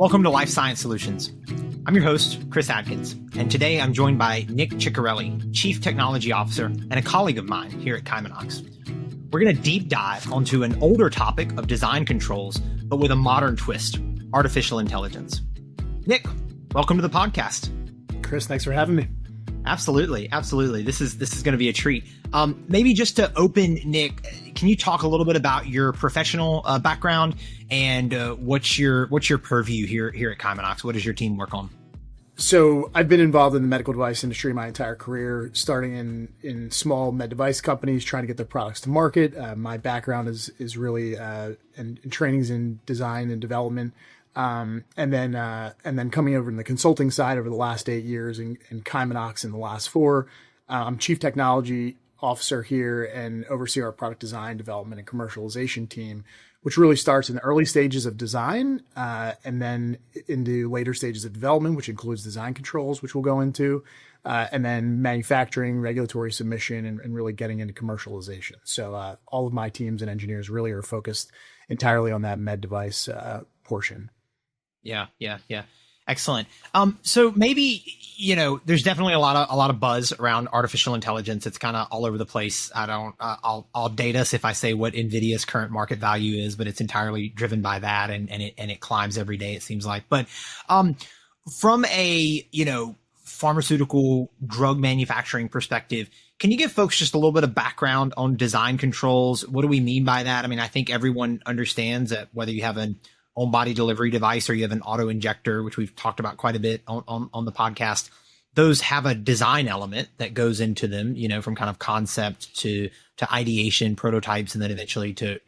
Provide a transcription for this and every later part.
Welcome to Life Science Solutions. I'm your host, Chris Adkins, and today I'm joined by Nick Ciccarelli, Chief Technology Officer and a colleague of mine here at Kymanox. We're going to deep dive onto an older topic of design controls, but with a modern twist, artificial intelligence. Nick, welcome to the podcast. Chris, thanks for having me. Absolutely. This is going to be a treat. Maybe just to open, Nick, can you talk a little bit about your professional background and what's your purview here at Kymanox? What does your team work on? So I've been involved in the medical device industry my entire career, starting in small med device companies trying to get their products to market. My background is really in trainings in design and development. And then coming over in the consulting side over the last 8 years in Kymanox in the last 4. I'm Chief Technology Officer here and oversee our product design, development, and commercialization team, which really starts in the early stages of design and then into later stages of development, which includes design controls, which we'll go into, and then manufacturing, regulatory submission, and really getting into commercialization. So all of my teams and engineers really are focused entirely on that med device portion. Yeah. Excellent. So maybe, there's definitely a lot of buzz around artificial intelligence. It's kind of all over the place. I'll date us if I say what NVIDIA's current market value is, but it's entirely driven by that and it climbs every day, it seems like. But, from a, pharmaceutical drug manufacturing perspective, can you give folks just a little bit of background on design controls? What do we mean by that? I mean, I think everyone understands that whether you have an on-body delivery device or you have an auto injector, which we've talked about quite a bit on the podcast, those have a design element that goes into them, from kind of concept to ideation, prototypes, and then eventually to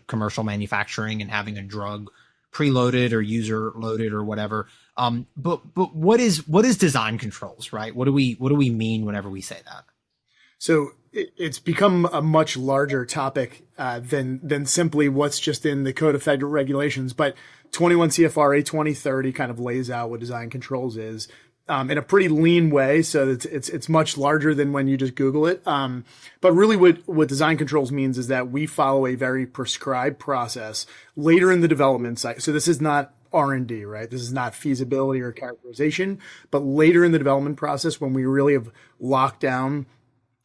commercial manufacturing and having a drug preloaded or user loaded or whatever. But what is design controls, right? What do we mean whenever we say that? So it's become a much larger topic than simply what's just in the Code of Federal Regulations. But 21 CFR 2030 kind of lays out what design controls is in a pretty lean way. So it's much larger than when you just Google it. But really what design controls means is that we follow a very prescribed process later in the development cycle. So this is not R&D, right? This is not feasibility or characterization, but later in the development process when we really have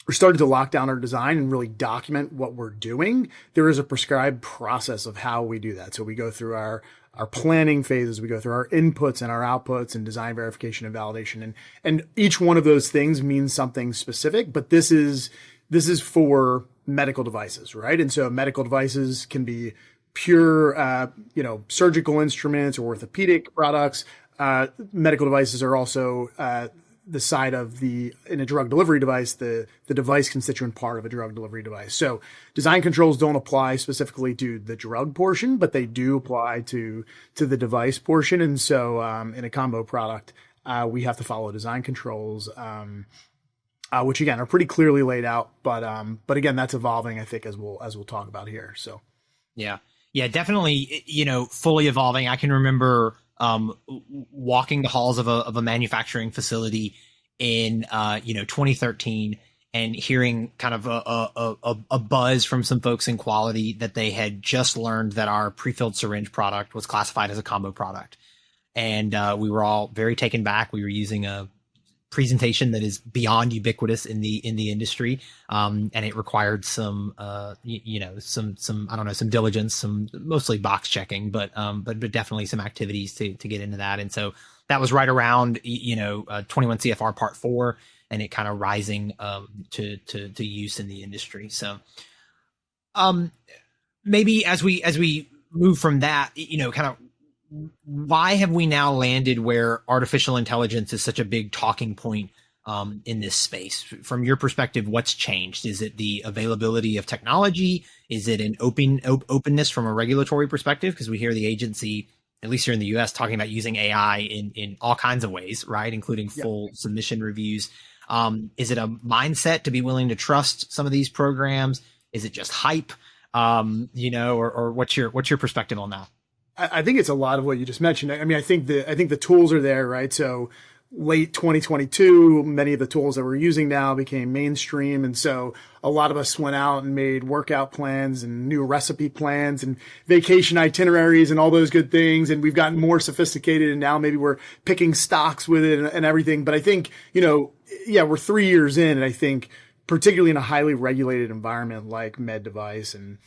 started to lock down our design and really document what we're doing, there is a prescribed process of how we do that. So we go through our planning phases, we go through our inputs and our outputs and design verification and validation. And each one of those things means something specific, but this is for medical devices, right? And so medical devices can be pure, surgical instruments or orthopedic products. Medical devices are also, the side of in a drug delivery device, the device constituent part of a drug delivery device. So design controls don't apply specifically to the drug portion, but they do apply to the device portion. And so, in a combo product, we have to follow design controls, which again are pretty clearly laid out, but again, that's evolving, I think, as we'll talk about here. So. Yeah, definitely, fully evolving. I can remember, walking the halls of a manufacturing facility in 2013 and hearing kind of a buzz from some folks in quality that they had just learned that our pre-filled syringe product was classified as a combo product. And we were all very taken back. We were using a presentation that is beyond ubiquitous in the industry. And it required some some diligence, some mostly box checking, but definitely some activities to get into that. And so that was right around, 21 CFR Part 4 and it kind of rising, to use in the industry. So, maybe as we move from that, kind of, why have we now landed where artificial intelligence is such a big talking point in this space? From your perspective, what's changed? Is it the availability of technology? Is it an openness from a regulatory perspective? Because we hear the agency, at least here in the US, talking about using AI in all kinds of ways, right? Including full submission reviews. Is it a mindset to be willing to trust some of these programs? Is it just hype? Or what's your perspective on that? I think it's a lot of what you just mentioned. I mean, I think the tools are there, right? So late 2022, many of the tools that we're using now became mainstream. And so a lot of us went out and made workout plans and new recipe plans and vacation itineraries and all those good things. And we've gotten more sophisticated, and now maybe we're picking stocks with it and everything. But I think, we're 3 years in, and I think particularly in a highly regulated environment like med device and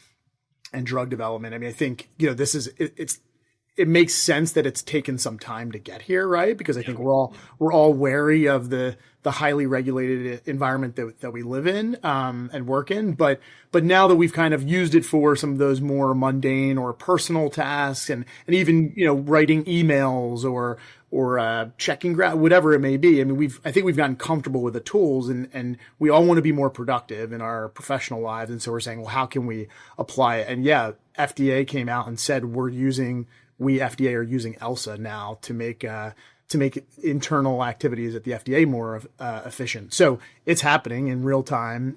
drug development, I mean, I think, it makes sense that it's taken some time to get here, right? Because I think we're all wary of the highly regulated environment that we live in, and work in. But now that we've kind of used it for some of those more mundane or personal tasks, and even, writing emails or checking whatever it may be. I mean, I think we've gotten comfortable with the tools, and we all want to be more productive in our professional lives. And so we're saying, well, how can we apply it? And FDA came out and said we FDA are using ELSA now to make internal activities at the FDA more efficient. So it's happening in real time.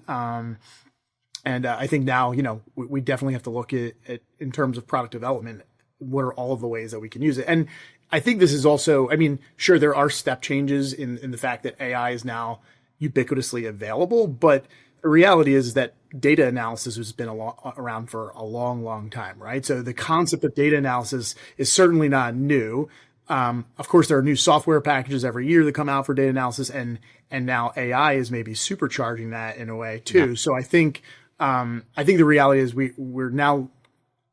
And I think now, we definitely have to look at in terms of product development, what are all of the ways that we can use it? And I think this is also, I mean, sure, there are step changes in the fact that AI is now ubiquitously available, but the reality is that data analysis has been around for a long, long time, right? So the concept of data analysis is certainly not new. Of course, there are new software packages every year that come out for data analysis, and now AI is maybe supercharging that in a way too. Yeah. So I think the reality is we're now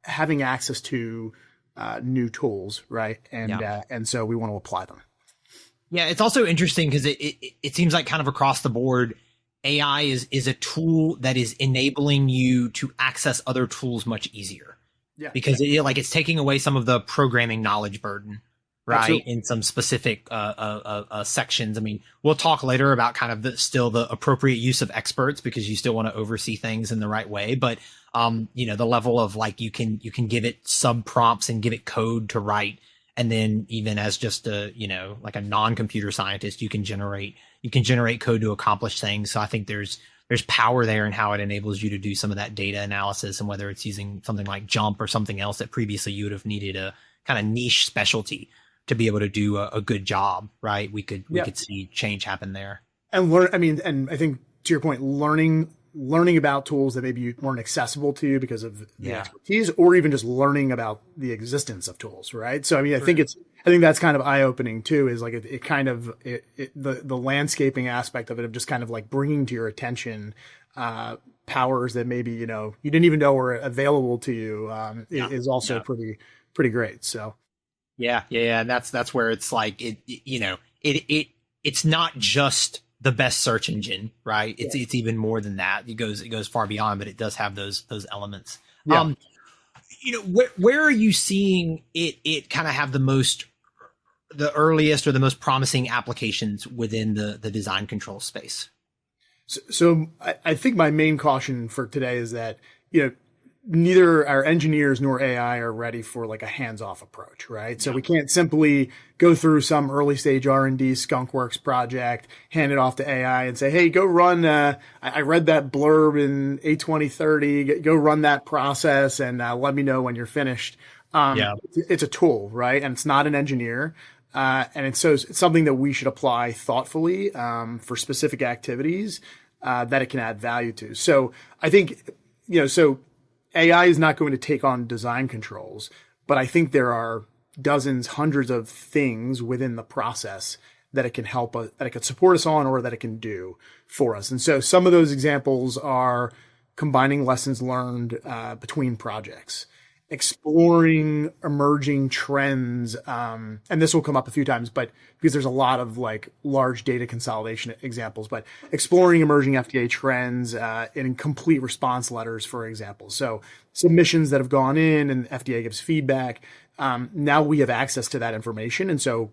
having access to new tools, right? And so we want to apply them. Yeah, it's also interesting because it seems like kind of across the board, AI is a tool that is enabling you to access other tools much easier. Yeah. Because it's taking away some of the programming knowledge burden, right? Absolutely. In some specific sections. I mean, we'll talk later about kind of the appropriate use of experts, because you still want to oversee things in the right way. But the level of you can give it sub prompts and give it code to write, and then even as just a non-computer scientist, you can generate code to accomplish things. So I think there's power there in how it enables you to do some of that data analysis, and whether it's using something like JMP or something else that previously you would have needed a kind of niche specialty to be able to do a good job, right? We could see change happen there. And and I think to your point, learning about tools that maybe weren't accessible to you because of the expertise, or even just learning about the existence of tools, right? So I mean, I think that's kind of eye-opening too, is the landscaping aspect of it, of just kind of bringing to your attention powers that maybe you didn't even know were available to you, is also pretty great. So yeah, and that's where it's it's not just the best search engine, right? It's even more than that. It goes far beyond, but it does have those elements. Yeah. Where are you seeing it kind of have the earliest or the most promising applications within the design control space? So I think my main caution for today is that, neither our engineers nor AI are ready for a hands-off approach, right? So we can't simply go through some early stage R&D skunkworks project, hand it off to AI and say, hey, go run, I read that blurb in A2030, go run that process and let me know when you're finished. It's a tool, right? And it's not an engineer. And it's something that we should apply thoughtfully for specific activities that it can add value to. So I think, AI is not going to take on design controls, but I think there are dozens, hundreds of things within the process that it can help us, that it can support us on, or that it can do for us. And so some of those examples are combining lessons learned between projects, exploring emerging trends, and this will come up a few times, but because there's a lot of large data consolidation examples, but exploring emerging FDA trends in complete response letters, for example. So submissions that have gone in and FDA gives feedback. Now we have access to that information, and so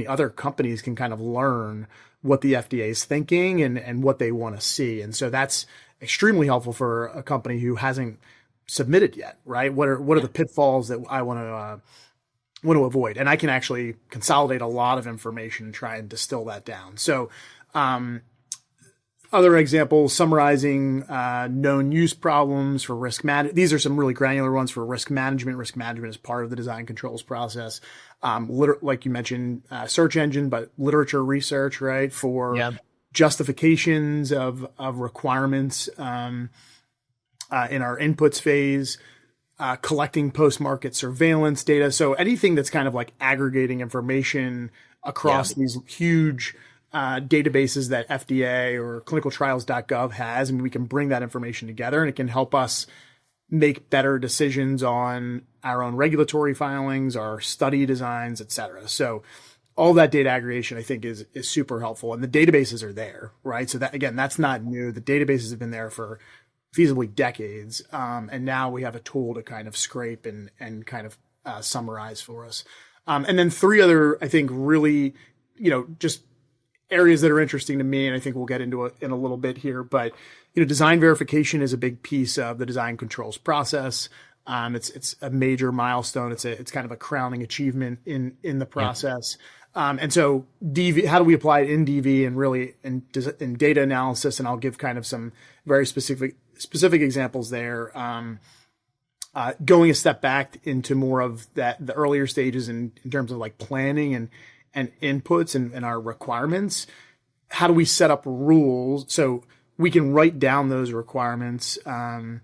other companies can kind of learn what the FDA is thinking and what they want to see, and so that's extremely helpful for a company who hasn't submitted yet, right? What are the pitfalls that I want to avoid? And I can actually consolidate a lot of information and try and distill that down. So Other examples, summarizing known use problems for risk management. These are some really granular ones for risk management. Risk management is part of the design controls process. Like you mentioned, search engine, but literature research, right? For justifications of requirements in our inputs phase, collecting post-market surveillance data. So anything that's kind of like aggregating information across these huge databases that FDA or clinicaltrials.gov has, and we can bring that information together, and it can help us make better decisions on our own regulatory filings, our study designs, et cetera. So all that data aggregation, I think, is super helpful, and the databases are there, right? So that, again, that's not new. The databases have been there for feasibly decades, and now we have a tool to kind of scrape and kind of summarize for us. And then three other, I think, really, just areas that are interesting to me, and I think we'll get into it in a little bit here, but design verification is a big piece of the design controls process. It's a major milestone. It's kind of a crowning achievement in the process. And so DV, how do we apply it in DV and really in data analysis? And I'll give kind of some very specific examples there. Going a step back into more of the earlier stages in terms of like planning and inputs and our requirements. How do we set up rules so we can write down those requirements in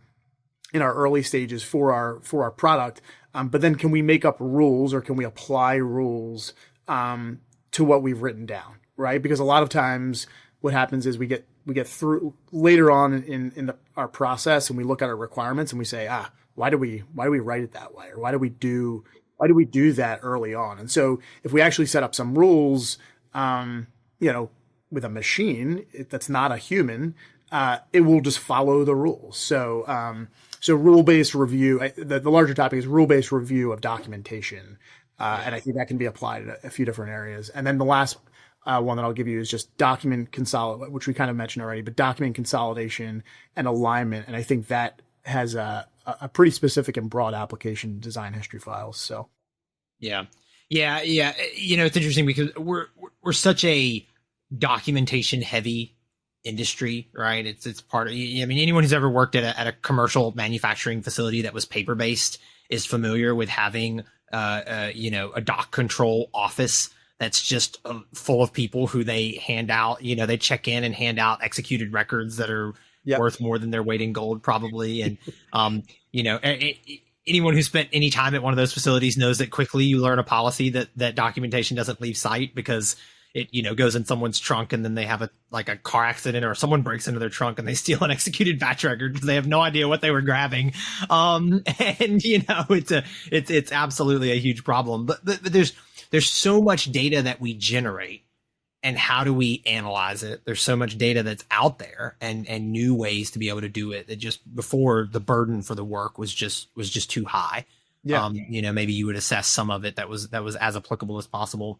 our early stages for our product? But then can we make up rules, or can we apply rules to what we've written down, right? Because a lot of times what happens is we get through later on in our process, and we look at our requirements and we say, why do we write it that way, or why do we do that early on? And so if we actually set up some rules, with a machine that's not a human, it will just follow the rules. So rule-based review, the larger topic is rule-based review of documentation. And I think that can be applied in a few different areas. And then the last one that I'll give you is just document consolidation, which we kind of mentioned already, but document consolidation and alignment. And I think that has a pretty specific and broad application in design history files. So. Yeah. It's interesting because we're such a documentation heavy industry, right? It's part of, anyone who's ever worked at a commercial manufacturing facility that was paper based is familiar with having, a doc control office that's just full of people who they hand out, they check in and hand out executed records that are worth more than their weight in gold, probably. And, anyone who spent any time at one of those facilities knows that quickly you learn a policy that documentation doesn't leave site, because it, goes in someone's trunk, and then they have a car accident, or someone breaks into their trunk and they steal an executed batch record because they have no idea what they were grabbing. It's absolutely a huge problem, but there's so much data that we generate, and how do we analyze it? There's so much data that's out there, and new ways to be able to do it, that just before the burden for the work was just too high. Maybe you would assess some of it that was as applicable as possible.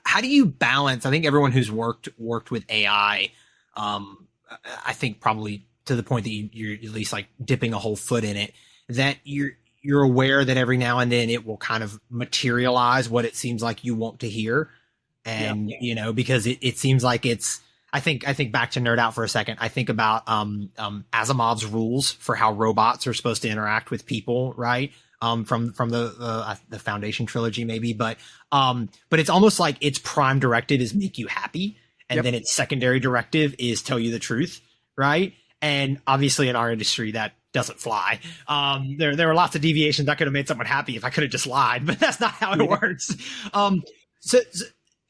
How do you balance? I think everyone who's worked with AI, I think probably to the point that you're at least like dipping a whole foot in it, that you're aware that every now and then it will kind of materialize what it seems like you want to hear. And, because it seems like I think back to nerd out for a second. I think about, Asimov's rules for how robots are supposed to interact with people, right? From the Foundation trilogy, maybe, but it's almost like its prime directive is make you happy, and then its secondary directive is tell you the truth, right? And obviously in our industry that doesn't fly. There are lots of deviations that could have made someone happy if I could have just lied, but that's not how it works. So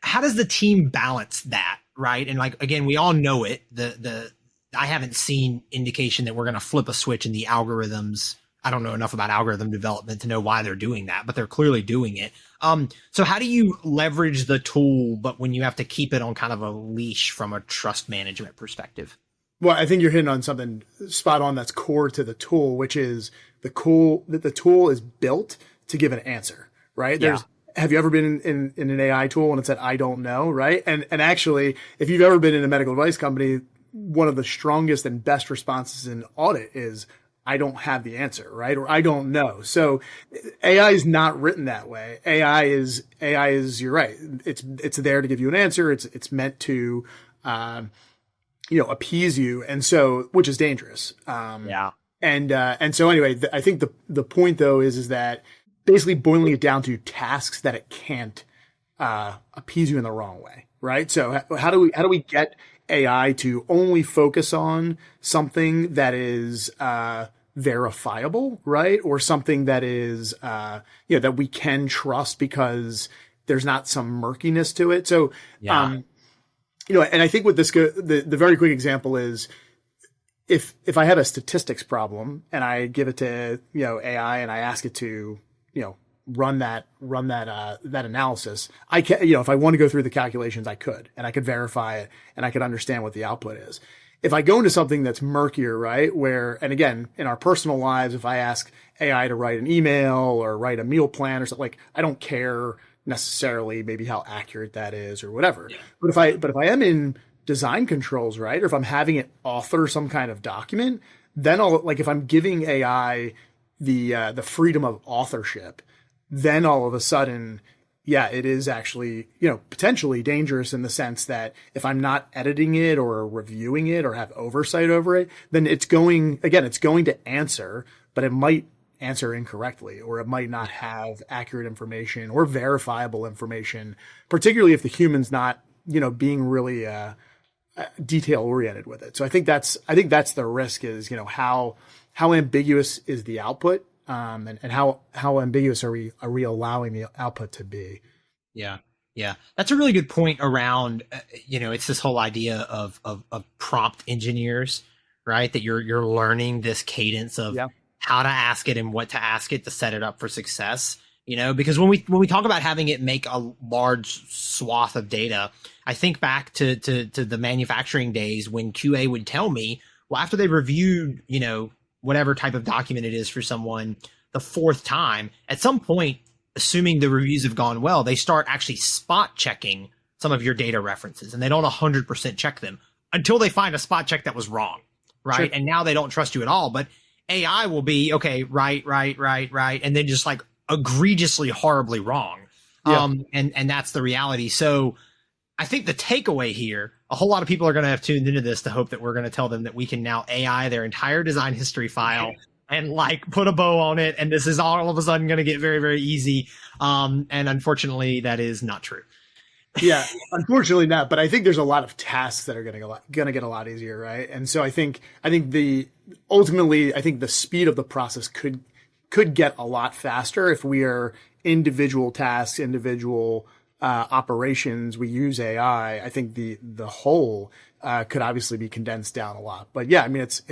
how does the team balance that, right? And like, again, we all know it. I haven't seen indication that we're going to flip a switch in the algorithms. I don't know enough about algorithm development to know why they're doing that, but they're clearly doing it. So how do you leverage the tool, but when you have to keep it on kind of a leash from a trust management perspective? Well, I think you're hitting on something spot on that's core to the tool, which is the tool is built to give an answer, right? Have you ever been in an AI tool and it said, I don't know, right? And actually, if you've ever been in a medical device company, one of the strongest and best responses in audit is, I don't have the answer, right? Or I don't know. So AI is not written that way. AI is, you're right. It's there to give you an answer. It's meant to, appease you. And so, which is dangerous. Yeah. And so anyway, I think the point though is that basically boiling it down to tasks that it can't, appease you in the wrong way. Right. So how do we get AI to only focus on something that is, verifiable, right? Or something that is, that we can trust because there's not some murkiness to it. So, and I think with this, the very quick example is if I have a statistics problem and I give it to, AI and I ask it to, run that analysis, I can, if I want to go through the calculations, I could verify it and I could understand what the output is. If I go into something that's murkier, right, where, and again, in our personal lives, if I ask AI to write an email or write a meal plan or something, like, I don't care necessarily maybe how accurate that is or whatever. Yeah. But if I am in design controls, right, or if I'm having it author some kind of document, then if I'm giving AI the freedom of authorship, then all of a sudden, yeah, it is actually, potentially dangerous in the sense that if I'm not editing it or reviewing it or have oversight over it, then it's going to answer, but it might answer incorrectly, or it might not have accurate information or verifiable information, particularly if the human's not, being really, detail oriented with it. So I think that's the risk is, how ambiguous is the output? And how ambiguous are we allowing the output to be? Yeah. Yeah. That's a really good point around, it's this whole idea of prompt engineers, right? That you're learning this cadence of how to ask it and what to ask it to set it up for success, because when we talk about having it make a large swath of data, I think back to the manufacturing days when QA would tell me, well, after they reviewed, whatever type of document it is for someone the fourth time, at some point, assuming the reviews have gone well, they start actually spot checking some of your data references, and they don't 100% check them until they find a spot check that was wrong, right? Sure. And now they don't trust you at all. But AI will be, okay, right, and then just like egregiously, horribly wrong. Yeah. And that's the reality. So I think the takeaway here, a whole lot of people are going to have tuned into this to hope that we're going to tell them that we can now AI their entire design history file and put a bow on it. And this is all of a sudden going to get very, very easy. And unfortunately, that is not true. Yeah, unfortunately not. But I think there's a lot of tasks that are going to get a lot easier, right? And so I think ultimately the speed of the process could get a lot faster if we are individual tasks, individual operations. We use AI. I think the whole could obviously be condensed down a lot. But yeah, I mean, it's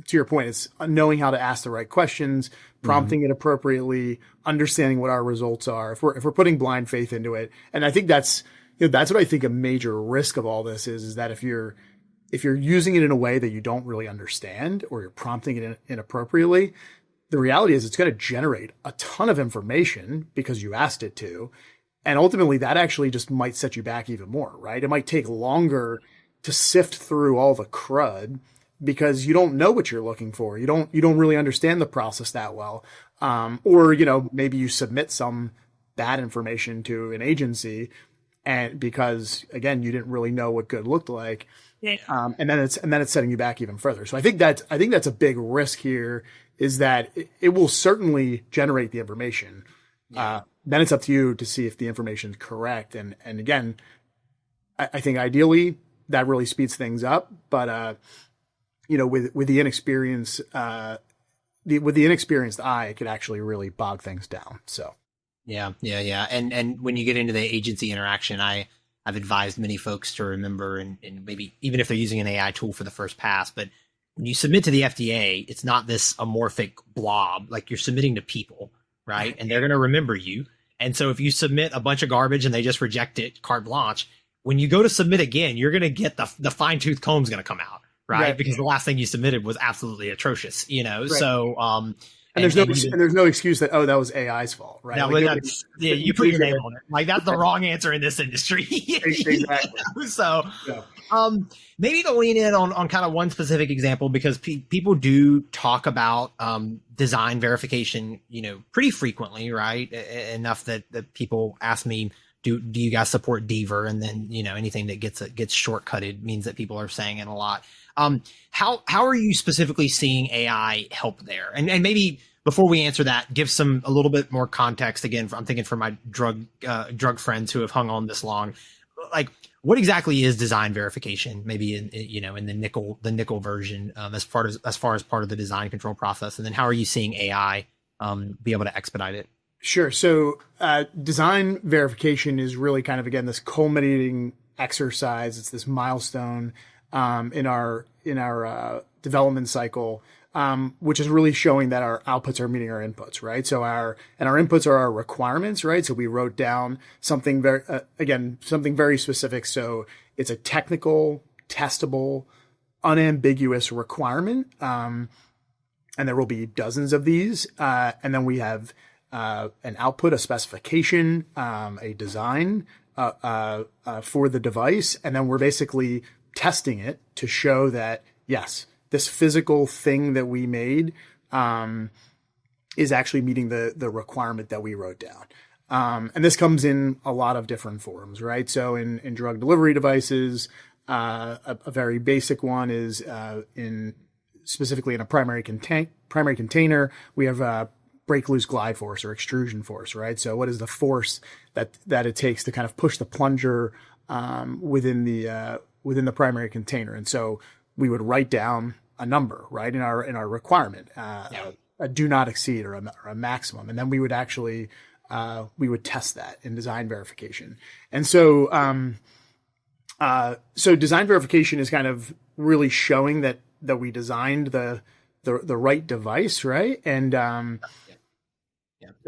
to your point, it's knowing how to ask the right questions, prompting it appropriately, understanding what our results are. If we're putting blind faith into it, and I think that's what I think a major risk of all this is that if you're using it in a way that you don't really understand, or you're prompting it inappropriately, the reality is it's going to generate a ton of information because you asked it to. And ultimately that actually just might set you back even more, right? It might take longer to sift through all the crud because you don't know what you're looking for. You don't really understand the process that well. Or, maybe you submit some bad information to an agency and because again, you didn't really know what good looked like. Yeah. And then it's setting you back even further. So I think that's a big risk here is that it will certainly generate the information. Yeah. Then it's up to you to see if the information is correct. And again, I think ideally that really speeds things up. But, with the inexperienced, with the inexperienced eye, it could actually really bog things down. So. Yeah. And when you get into the agency interaction, I've advised many folks to remember, and maybe even if they're using an AI tool for the first pass, but when you submit to the FDA, it's not this amorphic blob, like you're submitting to people, right? And they're going to remember you. And so if you submit a bunch of garbage and they just reject it, carte blanche, when you go to submit again, you're going to get the fine tooth comb's going to come out, right? Because the last thing you submitted was absolutely atrocious, Right. So, and there's no excuse that, that was AI's fault, right? No, you put your name on it. Like that's the wrong answer in this industry. Exactly. So, maybe to lean in on kind of one specific example, because people do talk about design verification, pretty frequently, right? Enough that people ask me do you guys support Deaver? And then, anything that gets shortcutted means that people are saying it a lot. How are you specifically seeing AI help there? And maybe before we answer that, give a little bit more context. Again, I'm thinking for my drug friends who have hung on this long, like, what exactly is design verification? Maybe in the nickel version, as far as part of the design control process, and then how are you seeing AI be able to expedite it? Sure. So design verification is really kind of, again, this culminating exercise. It's this milestone in our development cycle, which is really showing that our outputs are meeting our inputs, right? So our inputs are our requirements, right? So we wrote down something something very specific. So it's a technical, testable, unambiguous requirement. And there will be dozens of these. And then we have an output, a specification, a design for the device. And then we're basically testing it to show that, yes, this physical thing that we made is actually meeting the requirement that we wrote down. And this comes in a lot of different forms, right? So in drug delivery devices, a very basic one is specifically in a primary container, we have break loose glide force or extrusion force, right? So what is the force that it takes to kind of push the plunger within the primary container? And so we would write down a number, right, in our requirement, a do not exceed or a maximum, and then we would actually we would test that in design verification. And so so design verification is kind of really showing that we designed the right device, right? And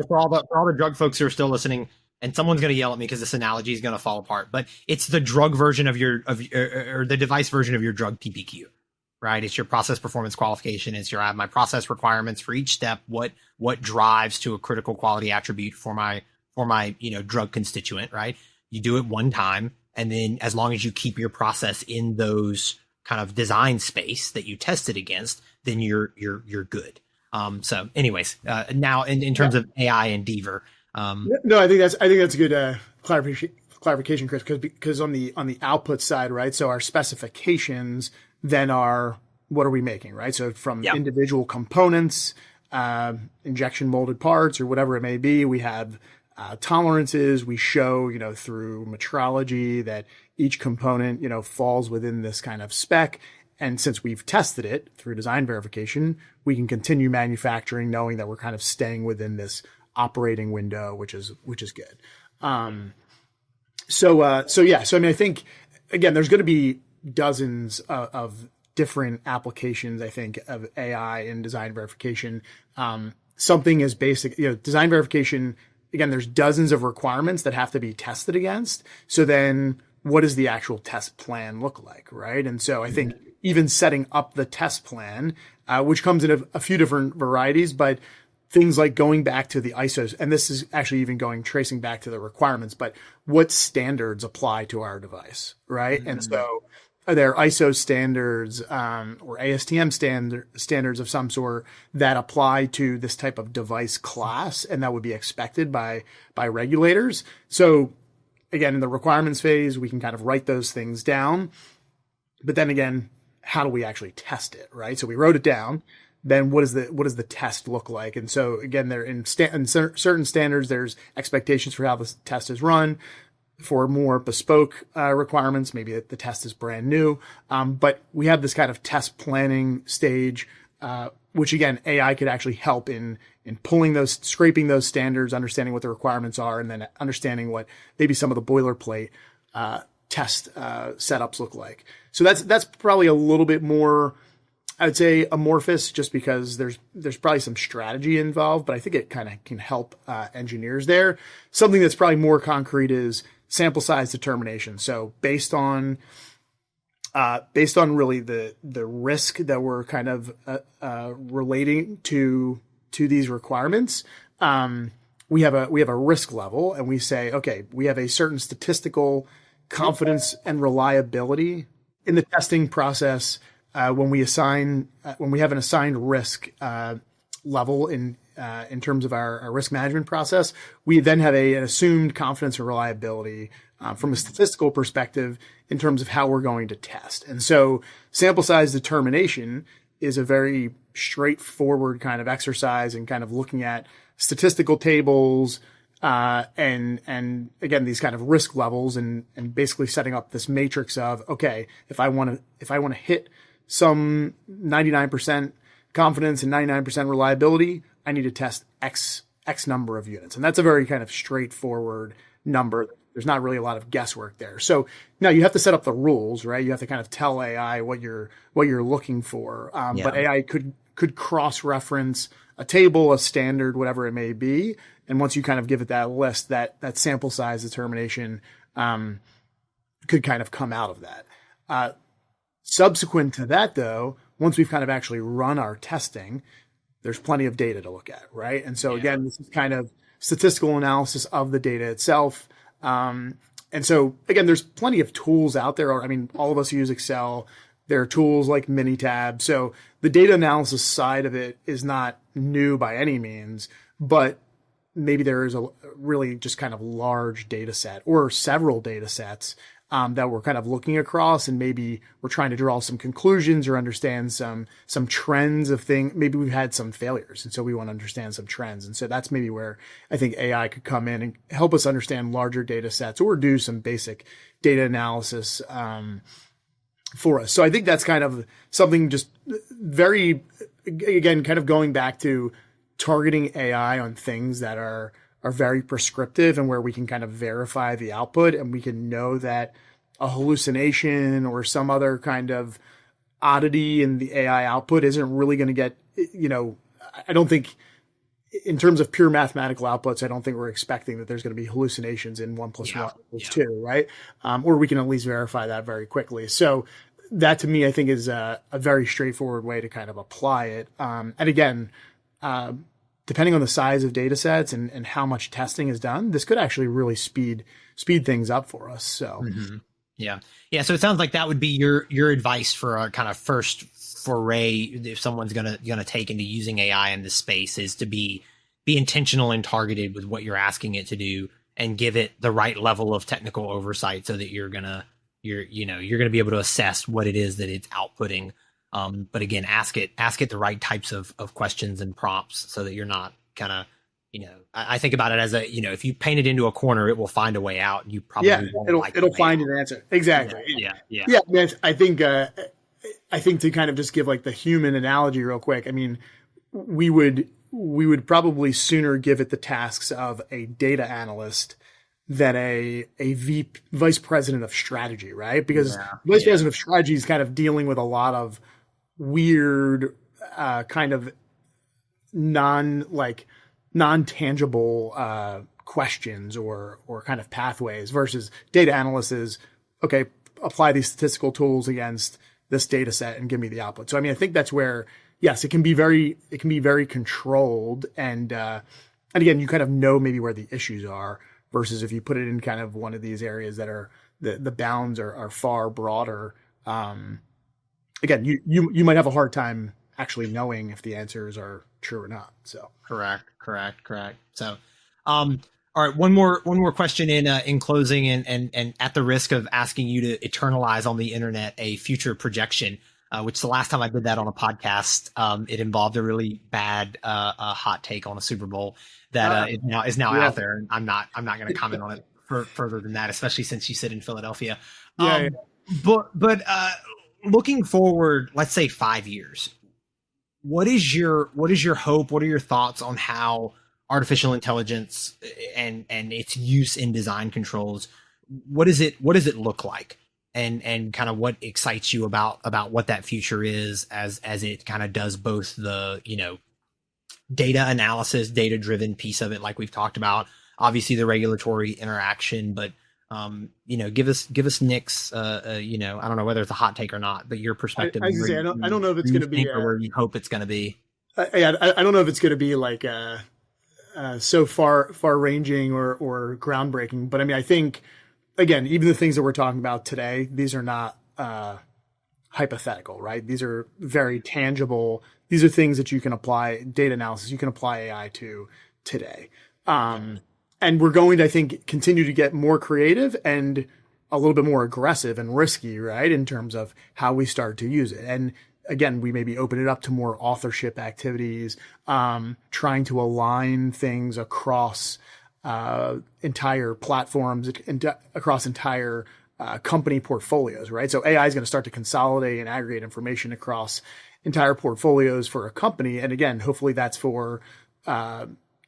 for all the drug folks who are still listening, and someone's going to yell at me because this analogy is going to fall apart, but it's the drug version of or the device version of your drug PPQ, right? It's your process performance qualification. It's I have my process requirements for each step. What drives to a critical quality attribute for my drug constituent, right? You do it one time, and then as long as you keep your process in those kind of design space that you tested against, then you're good. So anyways, now in terms of AI and Deaver. No, I think that's a good clarification, Chris, because on the output side, right? So our specifications then are, what are we making, right? So from individual components, injection molded parts or whatever it may be, we have tolerances. We show, through metrology that each component, falls within this kind of spec. And since we've tested it through design verification, we can continue manufacturing knowing that we're kind of staying within this operating window, which is good. So I mean, I think, again, there's going to be dozens of different applications, I think, of AI in design verification. Something as basic, design verification, again, there's dozens of requirements that have to be tested against. So then what does the actual test plan look like, right? And so I think even setting up the test plan, which comes in a few different varieties, but things like going back to the ISOs, and this is actually even tracing back to the requirements, but what standards apply to our device, right? Mm-hmm. And so are there ISO standards or ASTM standards of some sort that apply to this type of device class, and that would be expected by regulators? So again, in the requirements phase, we can kind of write those things down, but then again, how do we actually test it, right? So we wrote it down. Then what does the test look like? And so again, there in certain standards, there's expectations for how the test is run. For more bespoke requirements, maybe the test is brand new. But we have this kind of test planning stage, which again, AI could actually help in scraping those standards, understanding what the requirements are, and then understanding what maybe some of the boilerplate test setups look like. So that's probably a little bit more, I would say, amorphous, just because there's probably some strategy involved, but I think it kind of can help engineers there. Something that's probably more concrete is sample size determination. So based on really the risk that we're kind of relating to these requirements, we have a risk level, and we say, okay, we have a certain statistical confidence and reliability in the testing process. When we have an assigned risk level in in terms of our risk management process, we then have an assumed confidence or reliability from a statistical perspective in terms of how we're going to test. And so sample size determination is a very straightforward kind of exercise and kind of looking at statistical tables, and again, these kind of risk levels and basically setting up this matrix of, okay, if I want to hit some 99% confidence and 99% reliability, I need to test X number of units. And that's a very kind of straightforward number. There's not really a lot of guesswork there. So now you have to set up the rules, right? You have to kind of tell AI what you're looking for. But AI could cross-reference a table, a standard, whatever it may be. And once you kind of give it that list, that sample size determination could kind of come out of that. Subsequent to that, though, once we've kind of actually run our testing, there's plenty of data to look at, right? And so again, this is kind of statistical analysis of the data itself. And so again, there's plenty of tools out there. I mean, all of us use Excel. There are tools like Minitab. So the data analysis side of it is not new by any means, but maybe there is a really just kind of large data set or several data sets that we're kind of looking across, and maybe we're trying to draw some conclusions or understand some trends of things. Maybe we've had some failures, and so we want to understand some trends. And so that's maybe where I think AI could come in and help us understand larger data sets or do some basic data analysis for us. So I think that's kind of something just very, again, kind of going back to targeting AI on things that are very prescriptive and where we can kind of verify the output and we can know that a hallucination or some other kind of oddity in the AI output isn't really going to get, I don't think in terms of pure mathematical outputs, I don't think we're expecting that there's going to be hallucinations in 1 + 1 = 2, right? Or we can at least verify that very quickly. So that to me, I think is a very straightforward way to kind of apply it. And again, depending on the size of data sets and how much testing is done, this could actually really speed things up for us. So, yeah. So it sounds like that would be your advice for a kind of first foray if someone's gonna take into using AI in this space is to be intentional and targeted with what you're asking it to do and give it the right level of technical oversight so that you're gonna be able to assess what it is that it's outputting. But again, ask it the right types of questions and prompts so that you're not kind of, I think about it as if you paint it into a corner, it will find a way out. You probably it'll find an answer. Exactly. Yeah. I mean, I think to kind of just give like the human analogy real quick. I mean, we would probably sooner give it the tasks of a data analyst than a vice president of strategy, right? Because vice president of strategy is kind of dealing with a lot of weird, kind of non-tangible questions or kind of pathways versus data analyst is, okay, apply these statistical tools against this data set and give me the output. So, I mean, I think that's where, yes, it can be very controlled. And again, you kind of know maybe where the issues are versus if you put it in kind of one of these areas that are the bounds are far broader. Again, you might have a hard time actually knowing if the answers are true or not. So correct. So, all right, one more question in closing, and at the risk of asking you to eternalize on the internet a future projection, which the last time I did that on a podcast, it involved a really bad hot take on a Super Bowl that is now out there, and I'm not going to comment on it further than that, especially since you sit in Philadelphia. But looking forward, let's say 5 years, what is your hope? What are your thoughts on how artificial intelligence and its use in design controls, what does it look like? And kind of what excites you about what that future is as it kind of does both the, data analysis, data driven piece of it, like we've talked about, obviously the regulatory interaction, but give us Nick's, I don't know whether it's a hot take or not, but your perspective. I don't know if it's going to be or where you hope it's going to be. I don't know if it's going to be like so far ranging or groundbreaking, but I mean, I think again, even the things that we're talking about today, these are not hypothetical, right? These are very tangible. these are things that you can apply data analysis, you can apply AI to today. And we're going to, I think, continue to get more creative and a little bit more aggressive and risky, right, in terms of how we start to use it. And again, we maybe open it up to more authorship activities, trying to align things across entire platforms, across entire company portfolios, right? So AI is going to start to consolidate and aggregate information across entire portfolios for a company. And again, hopefully that's for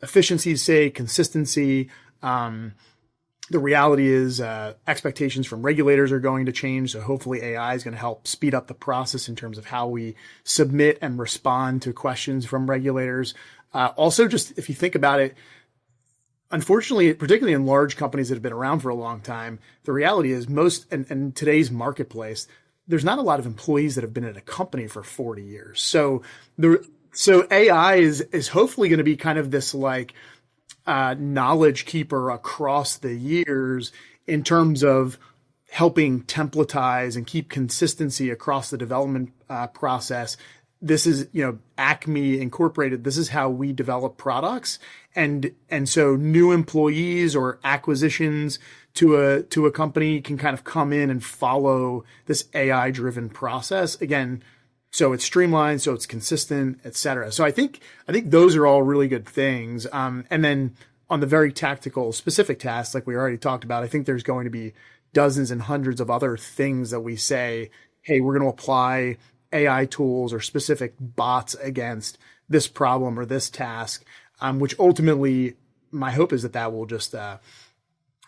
efficiency's sake, consistency. The reality is expectations from regulators are going to change. So hopefully AI is going to help speed up the process in terms of how we submit and respond to questions from regulators. Also, just if you think about it, unfortunately, particularly in large companies that have been around for a long time, the reality is in today's marketplace, there's not a lot of employees that have been at a company for 40 years. So AI is hopefully going to be kind of this like knowledge keeper across the years in terms of helping templatize and keep consistency across the development process. This is, Acme Incorporated. This is how we develop products. And so new employees or acquisitions to a company can kind of come in and follow this AI driven process. Again, so it's streamlined, so it's consistent, et cetera. So I think those are all really good things. And then on the very tactical, specific tasks, like we already talked about, I think there's going to be dozens and hundreds of other things that we say, hey, we're going to apply AI tools or specific bots against this problem or this task, which ultimately my hope is that will just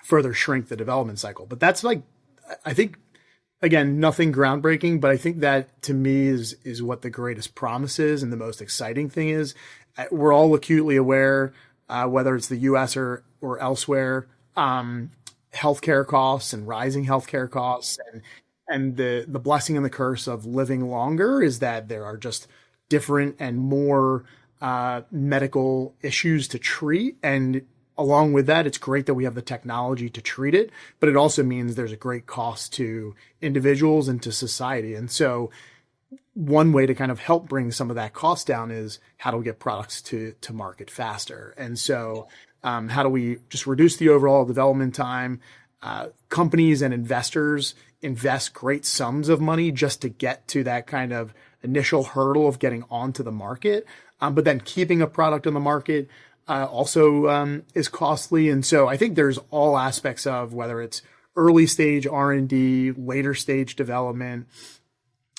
further shrink the development cycle. But that's I think, again, nothing groundbreaking, but I think that to me is what the greatest promise is and the most exciting thing is. We're all acutely aware, whether it's the US or elsewhere, healthcare costs and rising healthcare costs and the blessing and the curse of living longer is that there are just different and more medical issues to treat. And along with that, it's great that we have the technology to treat it, but it also means there's a great cost to individuals and to society. And so one way to kind of help bring some of that cost down is how do we get products to market faster? And so how do we just reduce the overall development time? Companies and investors invest great sums of money just to get to that kind of initial hurdle of getting onto the market. But then keeping a product on the market also is costly. And so I think there's all aspects of whether it's early stage R&D, later stage development,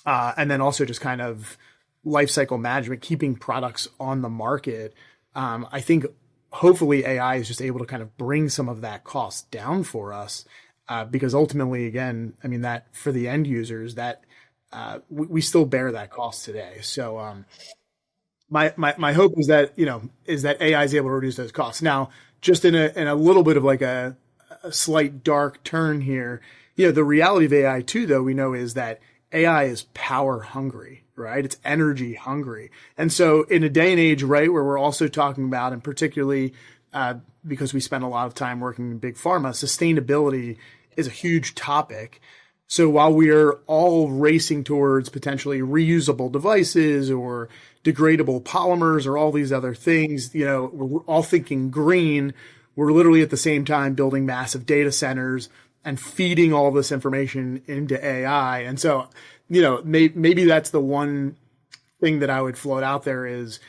and then also just kind of life cycle management, keeping products on the market. I think hopefully AI is just able to kind of bring some of that cost down for us, because ultimately, again, I mean, that for the end users, that we still bear that cost today. So my hope is that AI is able to reduce those costs. Now, just in a little bit of like a slight dark turn here, the reality of AI too, though, we know is that AI is power hungry, right? It's energy hungry. And so in a day and age, right, where we're also talking about, and particularly because we spend a lot of time working in big pharma, sustainability is a huge topic. So while we are all racing towards potentially reusable devices or degradable polymers or all these other things, we're all thinking green. We're literally at the same time building massive data centers and feeding all this information into AI. And so, maybe that's the one thing that I would float out there is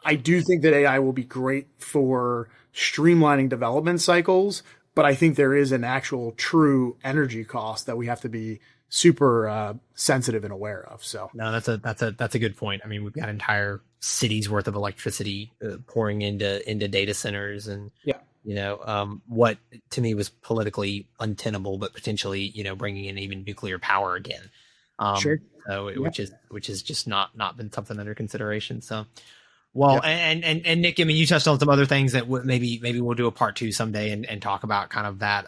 I do think that AI will be great for streamlining development cycles, but I think there is an actual true energy cost that we have to be super sensitive and aware of. So no, that's a good point. I mean, we've got entire cities worth of electricity pouring into data centers, and what to me was politically untenable, but potentially bringing in even nuclear power again. Sure. So which is just not been something under consideration. So. Well, and Nick, I mean, you touched on some other things that maybe we'll do a part 2 someday and talk about kind of that,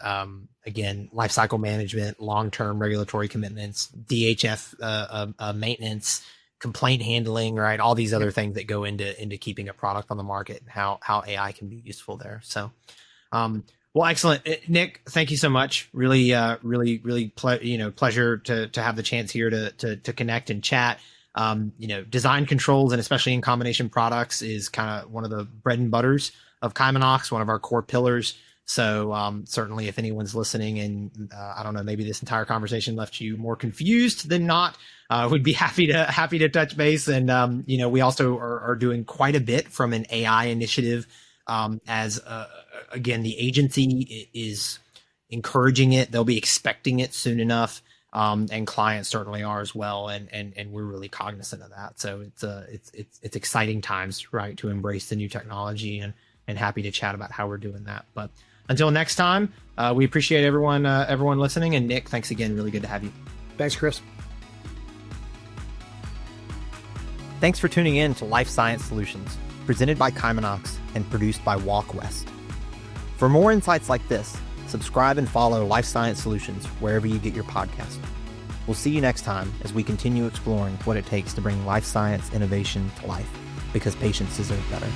again, life cycle management, long-term regulatory commitments, DHF maintenance, complaint handling, right? All these other things that go into keeping a product on the market and how AI can be useful there. So, well, excellent. Nick, thank you so much. Really, pleasure to have the chance here to connect and chat. Design controls, and especially in combination products, is kind of one of the bread and butters of Kymanox, one of our core pillars. So certainly if anyone's listening and I don't know, maybe this entire conversation left you more confused than not, we'd be happy to touch base. And, we also are doing quite a bit from an AI initiative as again, the agency is encouraging it. They'll be expecting it soon enough. And clients certainly are as well. And we're really cognizant of that. So it's exciting times, right, to embrace the new technology and happy to chat about how we're doing that. But until next time, we appreciate everyone listening. And Nick, thanks again. Really good to have you. Thanks, Chris. Thanks for tuning in to Life Science Solutions, presented by Kymanox and produced by WalkWest. For more insights like this, subscribe and follow Life Science Solutions wherever you get your podcast. We'll see you next time as we continue exploring what it takes to bring life science innovation to life, because patients deserve better.